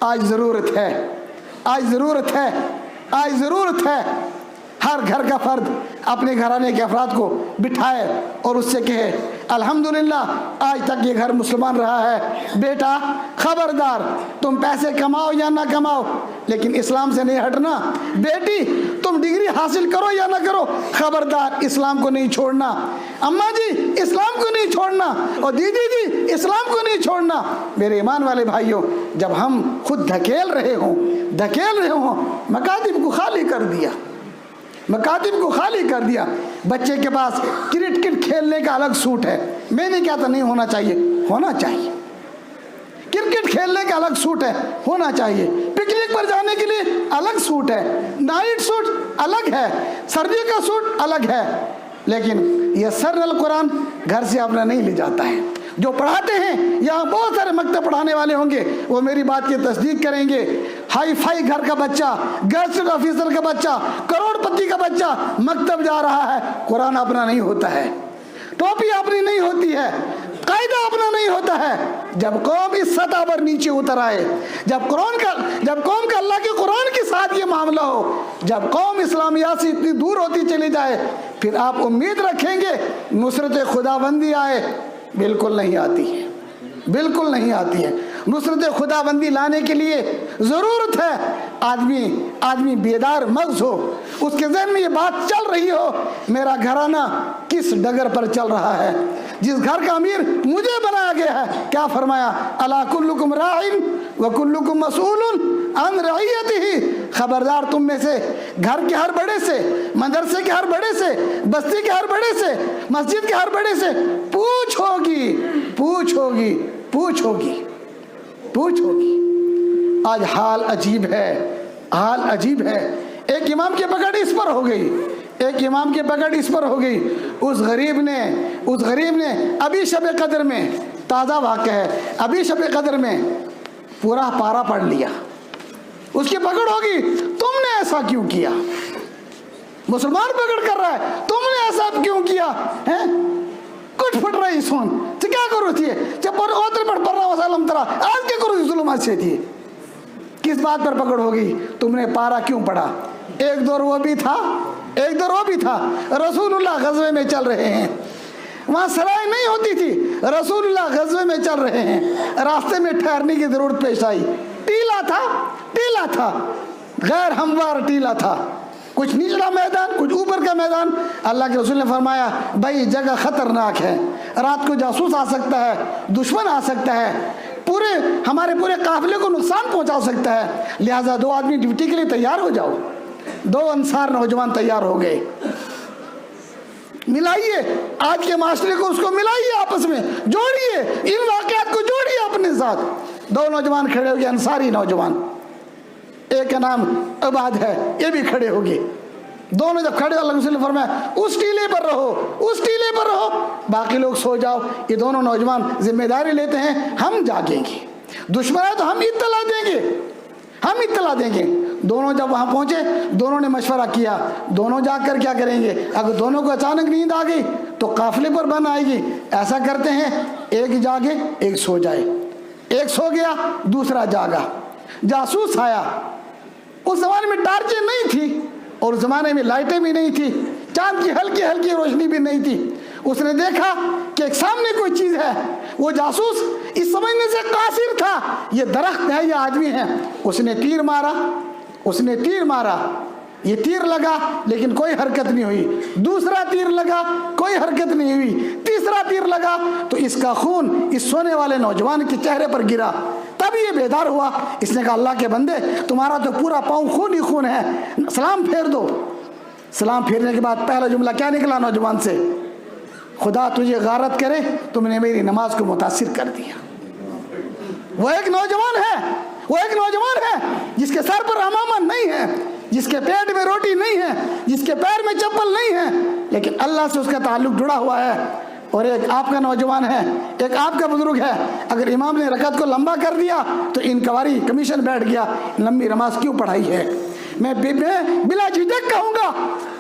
آج ضرورت ہے، آج ضرورت ہے، آج ضرورت ہے ہر گھر کا فرد اپنے گھرانے کے افراد کو بٹھائے اور اس سے کہے الحمدللہ آج تک یہ گھر مسلمان رہا ہے، بیٹا خبردار تم پیسے کماؤ یا نہ کماؤ لیکن اسلام سے نہیں ہٹنا، بیٹی تم ڈگری حاصل کرو یا نہ کرو خبردار اسلام کو نہیں چھوڑنا، اماں جی اسلام کو نہیں چھوڑنا، اور دیدی جی اسلام کو نہیں چھوڑنا۔ میرے ایمان والے بھائیوں، جب ہم خود دھکیل رہے ہوں مکاتب کو خالی کر دیا، مکاتب کو خالی کر دیا، بچے کے پاس کرکٹ کھیلنے کا الگ سوٹ ہے، میں نہیں کہتا نہیں ہونا چاہیے، ہونا چاہیے، کرکٹ کھیلنے کا الگ سوٹ ہے، ہونا چاہیے، پکنک پر جانے کے لیے الگ سوٹ ہے، نائٹ سوٹ الگ ہے، سردی کا سوٹ الگ ہے، لیکن یہ سر القرآن گھر سے اپنا نہیں لے جاتا ہے۔ جو پڑھاتے ہیں یہاں بہت سارے مکتب پڑھانے والے ہوں گے، وہ میری بات کی تصدیق کریں گے، ہائی فائی گھر کا بچہ، گیزٹ آفیسر کا بچہ، کروڑ پتی کا بچہ مکتب جا رہا ہے، قرآن اپنا نہیں ہوتا ہے، ٹوپی اپنی نہیں ہوتی ہے، قاعدہ اپنا نہیں ہوتا ہے۔ جب قوم اس سطح پر نیچے اتر آئے، جب قوم کا اللہ کے قرآن کے ساتھ یہ معاملہ ہو، جب قوم اسلامیات سے اتنی دور ہوتی چلی جائے، پھر آپ امید رکھیں گے نصرت خداوندی آئے؟ بالکل نہیں آتی ہے، بالکل نہیں آتی ہے۔ نصرت خداوندی لانے کے لیے ضرورت ہے آدمی بیدار مغز ہو، اس کے ذہن میں یہ بات چل رہی ہو میرا گھرانہ کس ڈگر پر چل رہا ہے، جس گھر کا امیر مجھے بنایا گیا ہے۔ کیا فرمایا؟ الا کلکم راعٍ وکلکم مسئول عن رعیتہ، خبردار تم میں سے گھر کے ہر بڑے سے، مدرسے کے ہر بڑے سے، بستی کے ہر بڑے سے، مسجد کے ہر بڑے سے پوچھ ہوگی۔ آج حال عجیب ہے، ایک امام کی پکڑ اس پر ہو گئی، اس غریب نے ابھی شب قدر میں، تازہ واقعہ ہے، ابھی شب قدر میں پورا پارا پڑھ لیا، اس کی پکڑ ہوگی تم نے ایسا کیوں کیا، مسلمان پکڑ کر رہا ہے تم نے ایسا کیوں کیا ہے، کچھ پھٹ رہی سون تو کیا کرو تھی جب پر اوتر پر پڑھ رہا وسلم ترا آج کیا کرو تھی ظلمات سے تھی، کس بات پر پکڑ ہوگی؟ تم نے پارا کیوں پڑھا؟ ایک دور وہ بھی تھا، رسول اللہ غزوے میں چل رہے ہیں، وہاں سرائے نہیں ہوتی تھی، رسول اللہ غزوے میں چل رہے ہیں، راستے میں ٹھہرنے کی ضرورت پیش آئی، ٹیلا تھا غیر ہموار ٹیلا تھا، کچھ نچلا میدان کچھ اوپر کا میدان۔ اللہ کے رسول نے فرمایا بھائی جگہ خطرناک ہے، رات کو جاسوس آ سکتا ہے، دشمن آ سکتا ہے، ہمارے پورے قافلے کو نقصان پہنچا سکتا ہے، لہٰذا 2 آدمی ڈیوٹی کے لیے تیار ہو جاؤ۔ 2 انصار نوجوان تیار ہو گئے، ملائیے آج کے معاشرے کو، اس کو ملائیے، آپس میں جوڑیے، ان واقعات کو جوڑیے اپنے ساتھ۔ 2 نوجوان کھڑے ہو گئے، انصاری نوجوان، ایک کا نام عباد ہے، یہ بھی کھڑے ہو گئے، دونوں جب کھڑے اللہ رسول نے فرمایا اس ٹیلے پر رہو، باقی لوگ سو جاؤ، یہ دونوں نوجوان ذمہ داری لیتے ہیں ہم جاگیں گے، دشمن ہے تو ہم اطلاع دیں گے۔ دونوں جب وہاں پہنچے، دونوں نے مشورہ کیا، دونوں جاگ کر کیا کریں گے، اگر دونوں کو اچانک نیند آ گئی تو قافلے پر بن آئے گی، ایسا کرتے ہیں ایک جاگے ایک سو جائے، ایک سو گیا دوسرا جاگا، جاسوس آیا، اس زمانے میں ٹارچیں نہیں تھی اور اس زمانے میں لائٹیں بھی نہیں تھی، چاند کی ہلکی ہلکی روشنی بھی نہیں تھی، اس نے دیکھا کہ ایک سامنے کوئی چیز ہے، وہ جاسوس اس سمجھنے سے قاصر تھا یہ درخت ہے، یہ آدمی ہے، اس نے تیر مارا، یہ تیر لگا لیکن کوئی حرکت نہیں ہوئی، دوسرا تیر لگا کوئی حرکت نہیں ہوئی، تیسرا تیر لگا تو اس کا خون اس سونے والے نوجوان کے چہرے پر گرا، تب یہ بیدار ہوا، اس نے کہا اللہ کے بندے تمہارا تو پورا پاؤں خون ہی خون ہے، سلام پھیر دو۔ سلام پھیرنے کے بعد پہلا جملہ کیا نکلا نوجوان سے؟ خدا تجھے غارت کرے تم نے میری نماز کو متاثر کر دیا۔ وہ ایک نوجوان ہے جس کے سر پر امامہ نہیں ہے، جس کے پیٹ میں روٹی نہیں ہے، جس کے پیر میں چپل نہیں ہے، لیکن اللہ سے اس کا تعلق جڑا ہوا ہے، اور ایک آپ کا نوجوان ہے، ایک آپ کا بزرگ ہے، اگر امام نے رکعت کو لمبا کر دیا تو انکواری کمیشن بیٹھ گیا، لمبی نماز کیوں پڑھائی ہے؟ میں بلا جھجک کہوں گا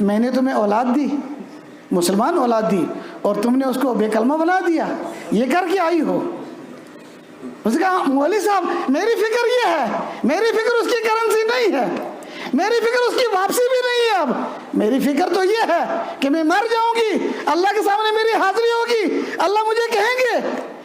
میں نے تمہیں اولاد دی، مسلمان اولاد دی، اور تم نے اس کو بے کلمہ بنا دیا، یہ کر کے آئی ہو؟ اس نے کہا مولوی صاحب میری فکر یہ ہے، میری فکر اس کی کرنسی نہیں ہے، میری فکر اس کی واپسی بھی نہیں ہے، اب میری فکر تو یہ ہے کہ میں مر جاؤں گی، اللہ کے سامنے میری حاضری ہوگی، اللہ مجھے کہیں گے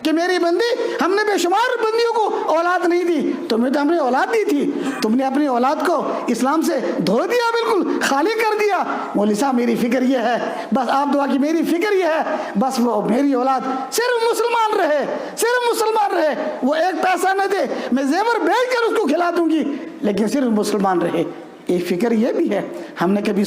کہ میری بندی ہم نے بے شمار بندیوں کو اولاد نہیں دی، تمہیں تو ہم نے اولاد دی تھی، تم نے اپنی اولاد کو اسلام سے دھو دیا، بالکل خالی کر دیا۔ مولوی صاحب میری فکر یہ ہے، بس آپ دعا کی، میری فکر یہ ہے بس وہ میری اولاد صرف مسلمان رہے، صرف مسلمان رہے، وہ ایک پیسہ نہ دے، میں زیور بیچ کر اس کو کھلا دوں گی، لیکن صرف مسلمان رہے۔ ایک فکر یہ بھی ہے، ہم نے کبھی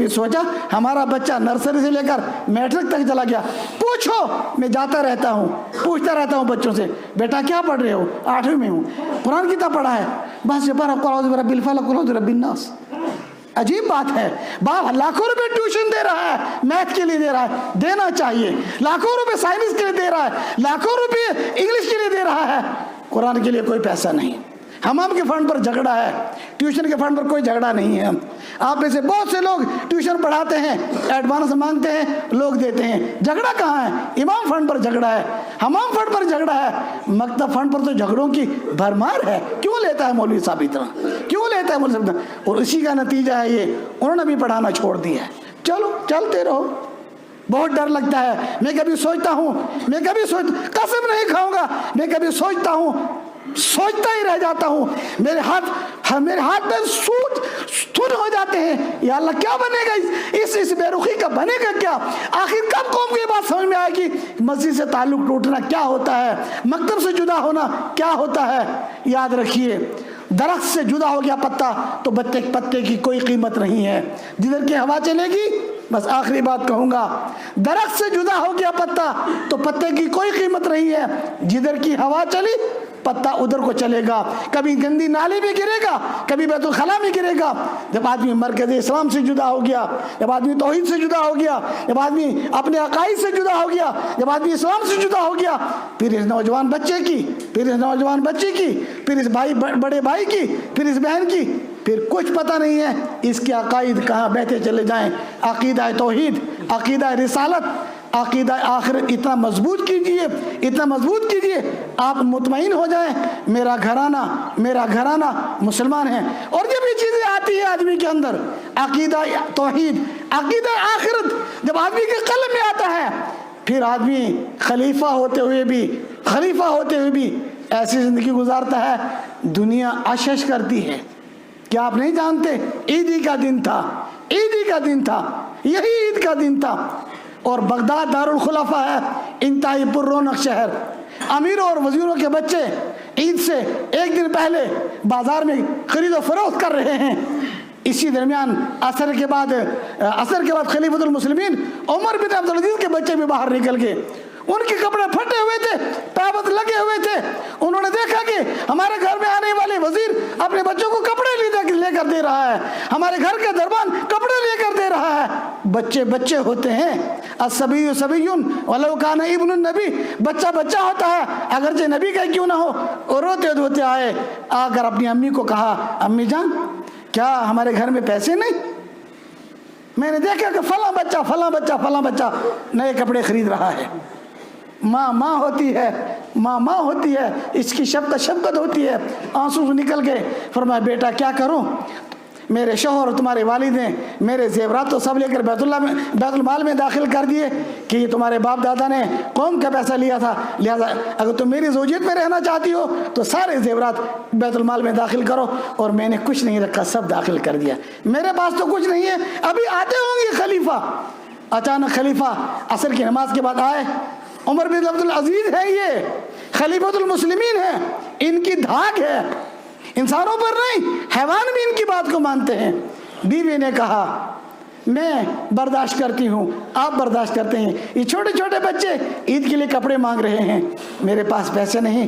سوچا ہمارا بچہ نرسری سے لے کر میٹرک تک چلا گیا، پوچھو، میں جاتا رہتا ہوں، پوچھتا رہتا ہوں بچوں سے، بیٹا کیا پڑھ رہے ہو؟ 8ویں میں ہوں، قرآن کتنا پڑھا ہے؟ بس یہ پڑھا قل اعوذ برب الفلق قل اعوذ برب الناس۔ عجیب بات ہے، باپ لاکھوں روپے ٹیوشن دے رہا ہے، میتھ کے لیے دے رہا ہے، دینا چاہیے، لاکھوں روپے سائنس کے لیے دے رہا ہے، لاکھوں روپے انگلش کے لیے دے رہا ہے، قرآن کے لیے کوئی پیسہ نہیں۔ حمام کے فنڈ پر جھگڑا ہے، ٹیوشن کے فنڈ پر کوئی جھگڑا نہیں ہے۔ آپ میں سے بہت سے لوگ ٹیوشن پڑھاتے ہیں، ایڈوانس مانگتے ہیں، لوگ دیتے ہیں، جھگڑا کہاں ہے؟ امام فنڈ پر جھگڑا ہے، حمام فنڈ پر جھگڑا ہے، مکتب فنڈ پر تو جھگڑوں کی بھرمار ہے۔ کیوں لیتا ہے مولوی صاحب اتنا؟ کیوں لیتا ہے مولوی صاحب؟ اور اسی کا نتیجہ ہے یہ، انہوں نے بھی پڑھانا چھوڑ دیا ہے۔ چلو چلتے رہو، بہت ڈر لگتا ہے، میں کبھی سوچتا ہوں، قسم نہیں کھاؤں گا، میں کبھی سوچتا ہی رہ جاتا ہوں، میرے ہاتھ میں سوج ہو جاتے ہیں، یا اللہ کیا بنے گا اس بے رخی کا، بنے گا کیا؟ آخر کب قوم کو یہ بات سمجھ میں آئے گی مسجد سے تعلق ٹوٹنا کیا ہوتا ہے، مکتب سے جدا ہونا کیا ہوتا ہے؟ یاد رکھیے، درخت سے جدا ہو گیا پتا تو پتے کی کوئی قیمت نہیں ہے، جدھر کی ہوا چلے گی، بس آخری بات کہوں گا، درخت سے جدا ہو گیا پتا تو پتے کی کوئی قیمت نہیں ہے، جدھر کی ہوا چلی پتا ادھر کو چلے گا، کبھی گندی نالی میں گرے گا، کبھی بیت الخلا میں گرے گا۔ جب آدمی مرکز اسلام سے جدا ہو گیا، جب آدمی توحید سے جدا ہو گیا، جب آدمی اپنے عقائد سے جدا ہو گیا، جب آدمی اسلام سے جدا ہو گیا، پھر اس نوجوان بچے کی، پھر اس نوجوان بچی کی، پھر اس بڑے بھائی کی، پھر اس بہن کی، پھر کچھ پتہ نہیں ہے اس کے عقائد کہاں بہتے چلے جائیں۔ عقیدہ توحید، عقیدہ رسالت، عقیدہ آخرت اتنا مضبوط کیجئے، آپ مطمئن ہو جائیں میرا گھرانہ مسلمان ہے۔ اور جب یہ چیزیں آتی ہیں آدمی کے اندر، عقیدہ توحید، عقیدہ آخرت جب آدمی کے قلب میں آتا ہے، پھر آدمی خلیفہ ہوتے ہوئے بھی ایسی زندگی گزارتا ہے، دنیا عشش کرتی ہے۔ کیا آپ نہیں جانتے؟ عیدی کا دن تھا، یہی عید کا دن تھا، اور بغداد دارالخلافہ ہے، انتہائی پر رونق شہر، امیروں اور وزیروں کے بچے عید سے ایک دن پہلے بازار میں خرید و فروخت کر رہے ہیں۔ اسی درمیان عصر کے بعد خلیفۃ المسلمین عمر بن عبدالعزیز کے بچے بھی باہر نکل گئے، ان کے کپڑے پھٹے ہوئے تھے، پابند لگے ہوئے تھے، انہوں نے دیکھا کہ ہمارے گھر میں آنے والے وزیر اپنے بچوں کو کپڑے لے کر دے رہا ہے، ہمارے گھر کے دربان کپڑے لے کر دے رہا ہے۔ بچے ہوتے ہیں، الصبی صبی ولو کان ابن النبی، بچہ ہوتا ہے اگرچہ نبی کا کیوں نہ ہو، اور روتے دھوتے آئے، آ کر اپنی امی کو کہا، امی جان کیا ہمارے گھر میں پیسے نہیں؟ میں نے دیکھا کہ فلاں بچہ نئے کپڑے خرید رہا ہے۔ ماں ہوتی ہے، اس کی شفقت ہوتی ہے، آنسو نکل گئے، فرمایا بیٹا کیا کروں، میرے شوہر اور تمہارے والد نے میرے زیورات تو سب لے کر بیت المال میں داخل کر دیے کہ یہ تمہارے باپ دادا نے قوم کا پیسہ لیا تھا، لہذا اگر تم میری زوجیت میں رہنا چاہتی ہو تو سارے زیورات بیت المال میں داخل کرو، اور میں نے کچھ نہیں رکھا، سب داخل کر دیا، میرے پاس تو کچھ نہیں ہے۔ ابھی آتے ہوں گے خلیفہ، اچانک خلیفہ عصر کی نماز کے بعد آئے، عمر بن عبدالعزیز ہے، یہ خلیفۃ المسلمین ہے، ان کی دھاک ہے، انسانوں پر نہیں، حیوان بھی ان کی بات کو مانتے ہیں۔ بیوی نے کہا میں برداشت کرتی ہوں، آپ برداشت کرتے ہیں، یہ چھوٹے بچے عید کے لیے کپڑے مانگ رہے ہیں، میرے پاس پیسے نہیں،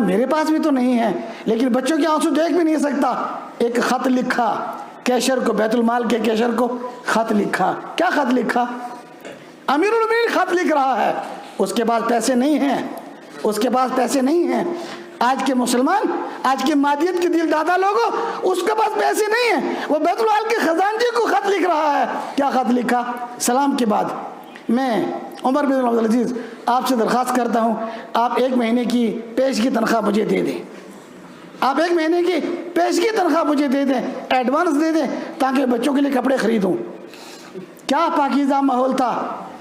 میرے پاس بھی تو نہیں ہے، لیکن بچوں کے آنسو دیکھ بھی نہیں سکتا۔ ایک خط لکھا کیشر کو، بیت المال کے کیشر کو خط لکھا۔ کیا خط لکھا؟ امیر المومنین خط لکھ رہا ہے، اس کے پاس پیسے نہیں ہیں، آج کے مسلمان، آج کی مادیت کے دل دادا لوگوں، اس کے پاس پیسے نہیں ہیں، وہ بیت المال کے خزانچی کو خط لکھ رہا ہے۔ کیا خط لکھا؟ سلام کے بعد میں عمر بن عبدالعزیز آپ سے درخواست کرتا ہوں، آپ 1 مہینے کی پیش کی تنخواہ مجھے دے دیں، آپ 1 مہینے کی پیش کی تنخواہ مجھے دے دیں، ایڈوانس دے دیں تاکہ بچوں کے لیے کپڑے خریدوں۔ کیا پاکیزہ ماحول تھا،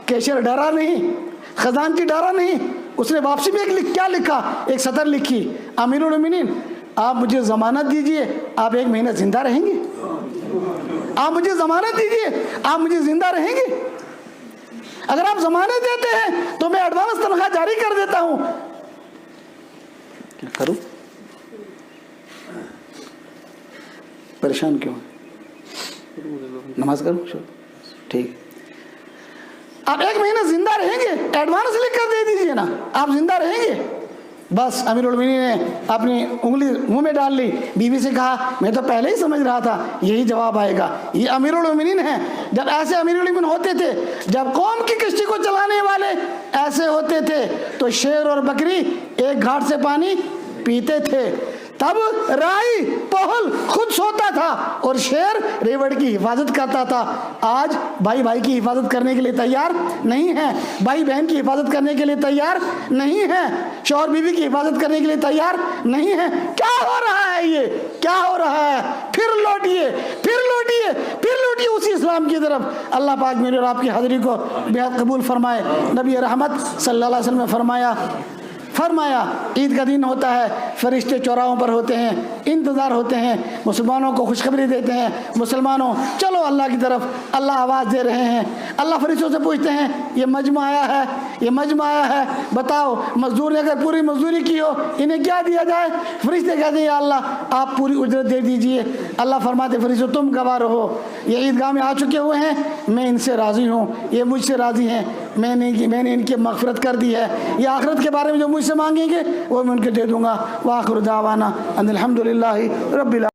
کیشر ڈرا نہیں، خزانچی ڈرا نہیں، اس نے واپسی میں کیا لکھا؟ ایک سطر لکھی، امیر المومنین آپ مجھے ضمانت دیجئے آپ 1 مہینہ زندہ رہیں گے، آپ مجھے ضمانت دیجئے آپ مجھے زندہ رہیں گے، اگر آپ ضمانت دیتے ہیں تو میں ایڈوانس تنخواہ جاری کر دیتا ہوں۔ کیا کروں؟ پریشان کیوں؟ نماز کروں؟ ٹھیک، آپ 1 مہینہ زندہ رہیں گے، ایڈوانس لکھ کر دے دیجئے نا، آپ زندہ رہیں گے۔ بس امیر المومنین نے اپنی انگلی منہ میں ڈال لی، بیوی سے کہا میں تو پہلے ہی سمجھ رہا تھا یہی جواب آئے گا، یہ امیر المومنین ہیں۔ جب ایسے امیر المومنین ہوتے تھے، جب قوم کی کشتی کو چلانے والے ایسے ہوتے تھے تو شیر اور بکری ایک گھاٹ سے پانی پیتے تھے، تب رائی پہل خود سوتا تھا اور شیر ریوڑ کی حفاظت کرتا تھا۔ آج بھائی بھائی کی حفاظت کرنے کے لیے تیار نہیں ہے، بھائی بہن کی حفاظت کرنے کے لیے تیار نہیں ہے، شوہر بیوی کی حفاظت کرنے کے لیے تیار نہیں ہے۔ کیا ہو رہا ہے؟ یہ کیا ہو رہا ہے؟ پھر لوٹیے اسی اسلام کی طرف۔ اللہ پاک میرے اور آپ کی حاضری کو بہت قبول فرمائے۔ نبی رحمت صلی اللہ علیہ وسلم نے فرمایا عید کا دن ہوتا ہے، فرشتے چوراہوں پر ہوتے ہیں، انتظار ہوتے ہیں، مسلمانوں کو خوشخبری دیتے ہیں، مسلمانوں چلو اللہ کی طرف۔ اللہ آواز دے رہے ہیں، اللہ فرشتوں سے پوچھتے ہیں یہ مجمع آیا ہے، بتاؤ مزدور نے اگر پوری مزدوری کی ہو انہیں کیا دیا جائے؟ فرشتے کہتے ہیں یا اللہ آپ پوری اجرت دے دیجئے۔ اللہ فرماتے فرشتوں تم گواہ رہو، یہ عیدگاہ میں آ چکے ہوئے ہیں، میں ان سے راضی ہوں، یہ مجھ سے راضی ہیں، میں نے ان کی مغفرت کر دی ہے، یہ آخرت کے بارے میں جو مجھ سے مانگیں گے وہ میں ان کے دے دوں گا۔ وآخر دعوانا ان الحمدللہ رب العالمین۔